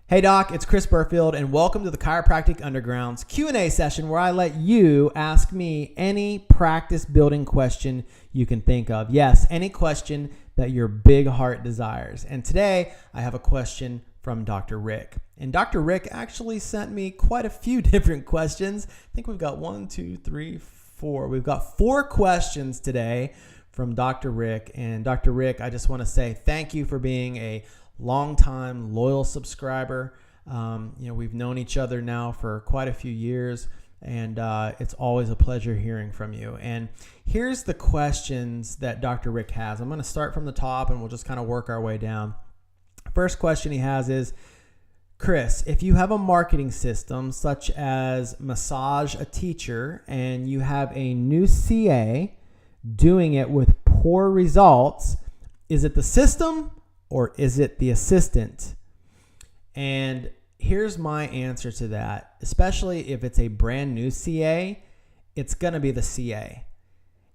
Hey Doc, it's Chris Burfield and welcome to the Chiropractic Underground's Q&A session where I let you ask me any practice building question you can think of. Yes, any question that your big heart desires. And today I have a question from Dr. Rick. And Dr. Rick actually sent me quite a few different questions. I think we've got 4. We've got 4 questions today from Dr. Rick. And Dr. Rick, I just want to say thank you for being a longtime loyal subscriber. We've known each other now for quite a few years, and it's always a pleasure hearing from you. And here's the questions that Dr. Rick has. I'm going to start from the top and we'll just kind of work our way down. First question he has is, Chris, if you have a marketing system such as Massage a Teacher and you have a new CA doing it with poor results, is it the system or is it the assistant? And here's my answer to that. Especially if it's a brand new CA, it's going to be the CA.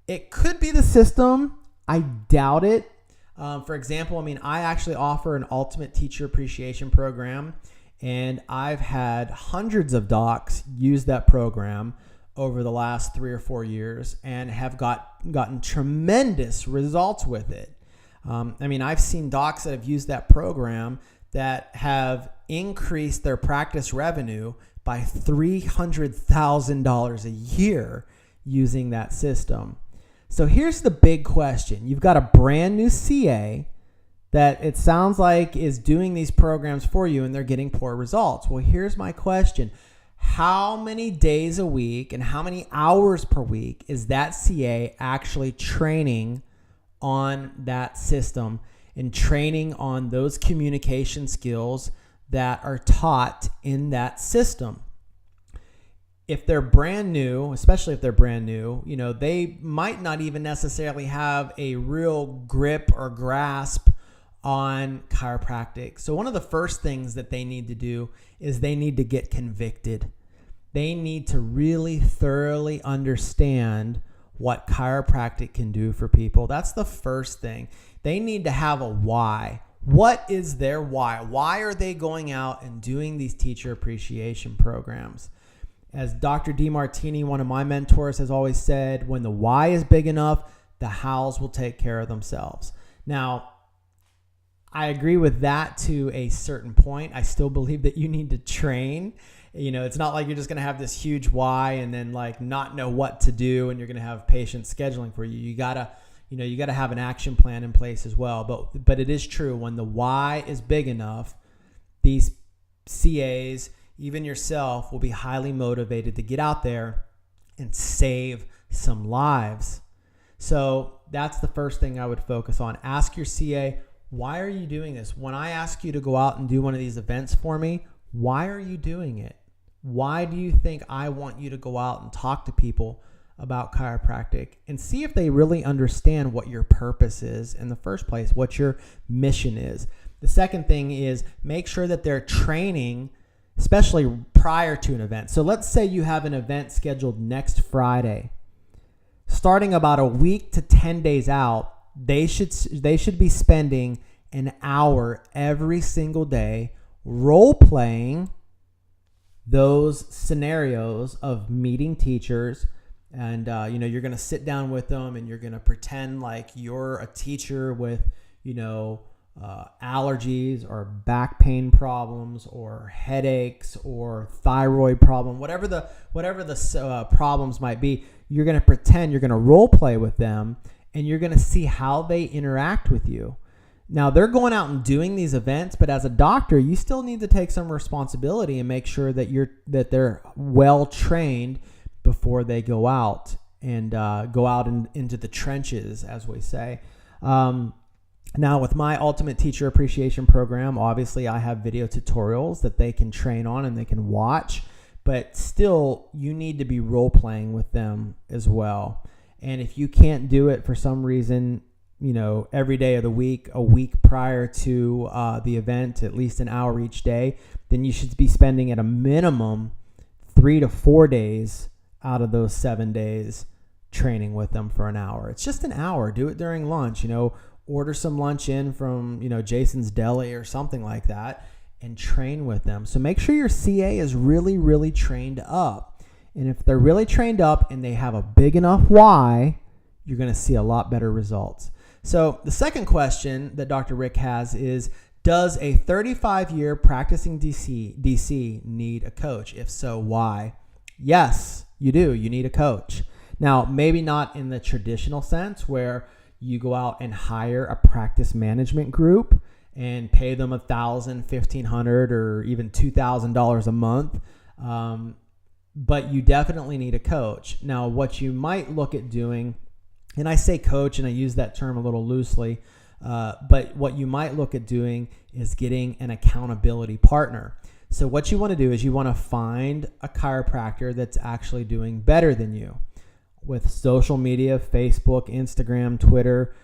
It could be the system. I doubt it. For example, I actually offer an ultimate teacher appreciation program, and I've had hundreds of docs use that program over the last 3 or 4 years and have gotten tremendous results with it. I've seen docs that have used that program that have increased their practice revenue by $300,000 a year using that system. So here's the big question. You've got a brand new CA that it sounds like is doing these programs for you and they're getting poor results. Well, here's my question. How many days a week and how many hours per week is that CA actually training on that system and training on those communication skills that are taught in that system? If they're brand new, especially if they're brand new, they might not even necessarily have a real grip or grasp on chiropractic. So one of the first things that they need to do is they need to get convicted. They need to really thoroughly understand what chiropractic can do for people. That's the first thing. They need to have a why. What is their why? Why are they going out and doing these teacher appreciation programs? As Dr. DeMartini, one of my mentors, has always said, when the why is big enough, the hows will take care of themselves. Now, I agree with that to a certain point. I still believe that you need to train. It's not like you're just going to have this huge why and then not know what to do and you're going to have patients scheduling for you. You got to have an action plan in place as well. But it is true, when the why is big enough, these CAs, even yourself, will be highly motivated to get out there and save some lives. So that's the first thing I would focus on. Ask your CA, why are you doing this? When I ask you to go out and do one of these events for me, why are you doing it? Why do you think I want you to go out and talk to people about chiropractic? And see if they really understand what your purpose is in the first place, what your mission is. The second thing is make sure that they're training, especially prior to an event. So let's say you have an event scheduled next Friday. Starting about a week to 10 days out, they should be spending an hour every single day role-playing those scenarios of meeting teachers. And, you're going to sit down with them and you're going to pretend like you're a teacher with, allergies or back pain problems or headaches or thyroid problem, whatever the problems might be. You're going to pretend, you're going to role play with them, and you're going to see how they interact with you. Now, they're going out and doing these events, but as a doctor, you still need to take some responsibility and make sure that they're well trained before they go out and go out into the trenches, as we say. Now, with my Ultimate Teacher Appreciation Program, obviously I have video tutorials that they can train on and they can watch, but still you need to be role-playing with them as well. And if you can't do it for some reason, every day of the week, a week prior to the event, at least an hour each day, then you should be spending at a minimum 3 to 4 days out of those 7 days training with them for an hour. It's just an hour. Do it during lunch, order some lunch in from, Jason's Deli or something like that, and train with them. So make sure your CA is really, really trained up. And if they're really trained up and they have a big enough why, you're going to see a lot better results. So the second question that Dr. Rick has is, does a 35-year practicing DC need a coach? If so, why? Yes, you do. You need a coach. Now, maybe not in the traditional sense where you go out and hire a practice management group and pay them $1,000, $1,500, or even $2,000 a month. But you definitely need a coach. Now, what you might look at doing, and I say coach and I use that term a little loosely, but what you might look at doing is getting an accountability partner. So what you want to do is you want to find a chiropractor that's actually doing better than you with social media, Facebook, Instagram, Twitter.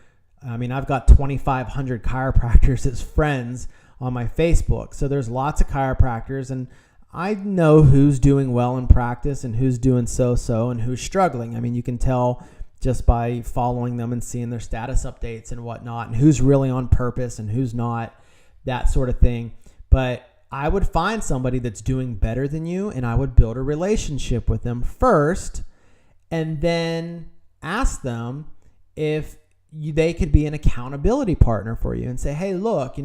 I mean, I've got 2,500 chiropractors as friends on my Facebook. So there's lots of chiropractors, and I know who's doing well in practice and who's doing so-so and who's struggling. I mean, you can tell just by following them and seeing their status updates and whatnot, and who's really on purpose and who's not, that sort of thing. But I would find somebody that's doing better than you, and I would build a relationship with them first, and then ask them if they could be an accountability partner for you and say, hey, look,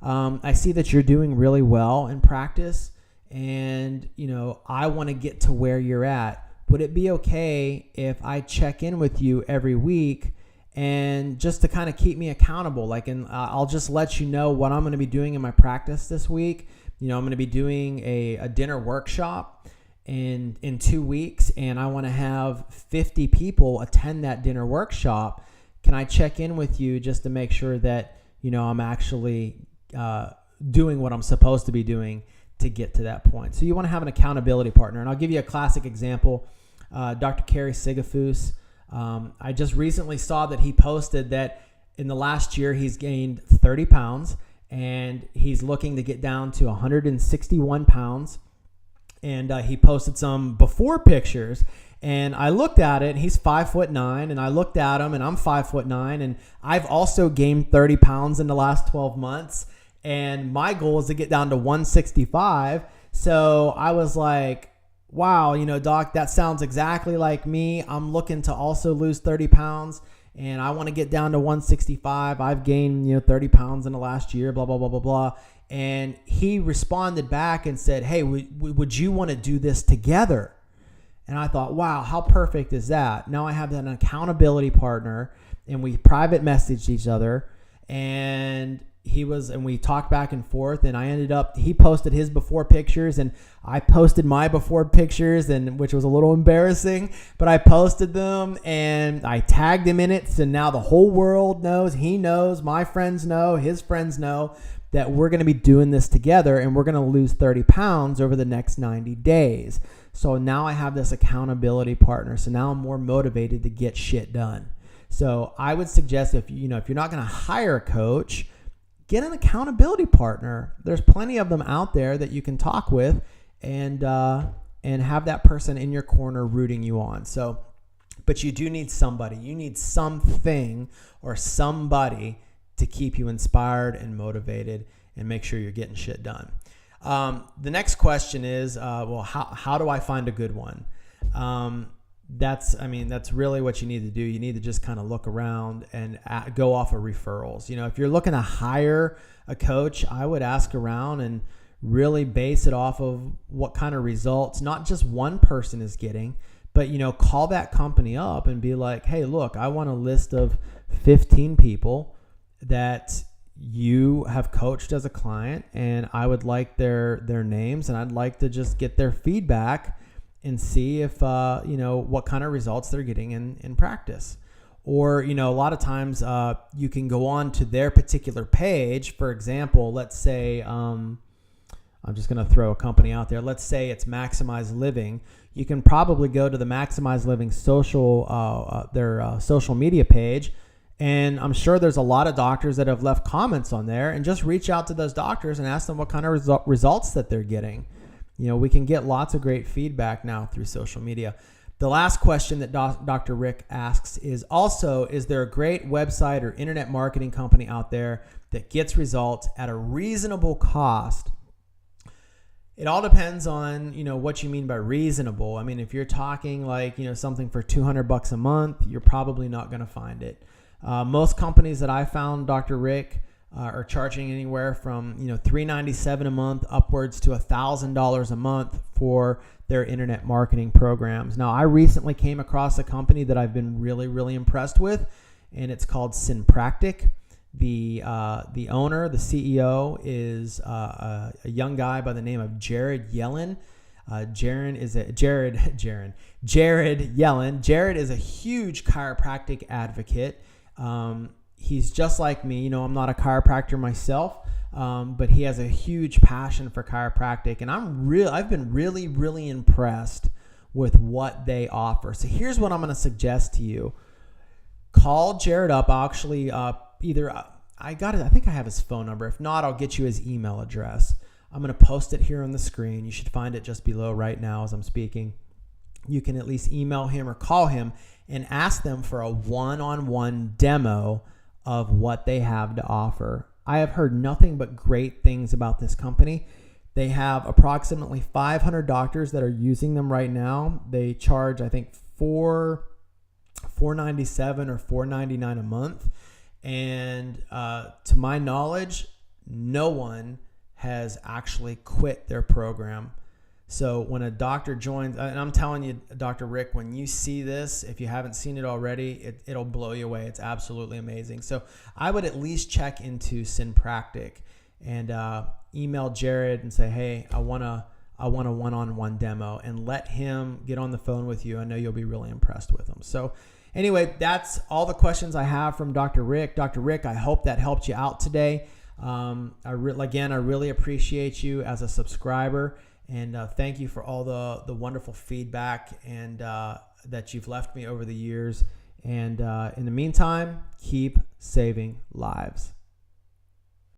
I see that you're doing really well in practice, and, I want to get to where you're at. Would it be okay if I check in with you every week and just to kind of keep me accountable? And I'll just let you know what I'm going to be doing in my practice this week. I'm going to be doing a dinner workshop in 2 weeks, and I want to have 50 people attend that dinner workshop. Can I check in with you just to make sure that, I'm actually doing what I'm supposed to be doing to get to that point? So you want to have an accountability partner. And I'll give you a classic example. Dr. Kerry Sigafus. I just recently saw that he posted that in the last year he's gained 30 pounds and he's looking to get down to 161 pounds. And he posted some before pictures. And I looked at it, and he's 5'9", and I looked at him, and I'm 5'9", and I've also gained 30 pounds in the last 12 months. And my goal is to get down to 165. So I was like, wow, doc, that sounds exactly like me. I'm looking to also lose 30 pounds, and I want to get down to 165. I've gained, 30 pounds in the last year, blah, blah, blah, blah, blah. And he responded back and said, hey, would you want to do this together? And I thought, wow, how perfect is that? Now I have an accountability partner, and we private messaged each other, and we talked back and forth, and he posted his before pictures and I posted my before pictures, which was a little embarrassing, but I posted them and I tagged him in it. So now the whole world knows, he knows, my friends know, his friends know that we're going to be doing this together, and we're going to lose 30 pounds over the next 90 days. So now I have this accountability partner. So now I'm more motivated to get shit done. So I would suggest if you're not going to hire a coach, get an accountability partner. There's plenty of them out there that you can talk with and have that person in your corner rooting you on. So, but you do need somebody. You need something or somebody to keep you inspired and motivated and make sure you're getting shit done. The next question is, how do I find a good one? That's really what you need to do. You need to just kind of look around and go off of referrals. If you're looking to hire a coach, I would ask around and really base it off of what kind of results, not just one person is getting, but, call that company up and be like, hey, look, I want a list of 15 people that you have coached as a client, and I would like their names, and I'd like to just get their feedback and see if, what kind of results they're getting in practice. Or, a lot of times you can go on to their particular page. For example, let's say, I'm just going to throw a company out there. Let's say it's Maximize Living. You can probably go to the Maximize Living their social media page. And I'm sure there's a lot of doctors that have left comments on there, and just reach out to those doctors and ask them what kind of results that they're getting. We can get lots of great feedback now through social media. The last question that Dr. Rick asks is there a great website or internet marketing company out there that gets results at a reasonable cost It all depends on, what you mean by reasonable. I mean, if you're talking like, something for $200 a month, you're probably not going to find it. Most companies that I found, Dr. Rick, are charging anywhere from, $397 a month upwards to $1,000 a month for their internet marketing programs. Now, I recently came across a company that I've been really, really impressed with, and it's called Chiropractic. The owner, the CEO, is a young guy by the name of Jared Yellen. Jared Yellen. Jared is a huge chiropractic advocate. He's just like me. I'm not a chiropractor myself, but he has a huge passion for chiropractic, and I've been really, really impressed with what they offer. So here's what I'm going to suggest to you. Call Jared up. I'll actually I think I have his phone number. If not, I'll get you his email address. I'm going to post it here on the screen. You should find it just below right now as I'm speaking. You can at least email him or call him and ask them for a one-on-one demo of what they have to offer. I have heard nothing but great things about this company. They have approximately 500 doctors that are using them right now. They charge, I think, $497 or $499 a month. And to my knowledge, no one has actually quit their program. So when a doctor joins, and I'm telling you, Dr. Rick, when you see this, if you haven't seen it already, it'll blow you away. It's absolutely amazing. So I would at least check into Chiropractic and email Jared and say, hey, I want a one-on-one demo, and let him get on the phone with you. I know you'll be really impressed with him. So anyway, that's all the questions I have from Dr. Rick. Dr. Rick, I hope that helped you out today. I really appreciate you as a subscriber, and thank you for all the wonderful feedback and that you've left me over the years. And in the meantime, keep saving lives.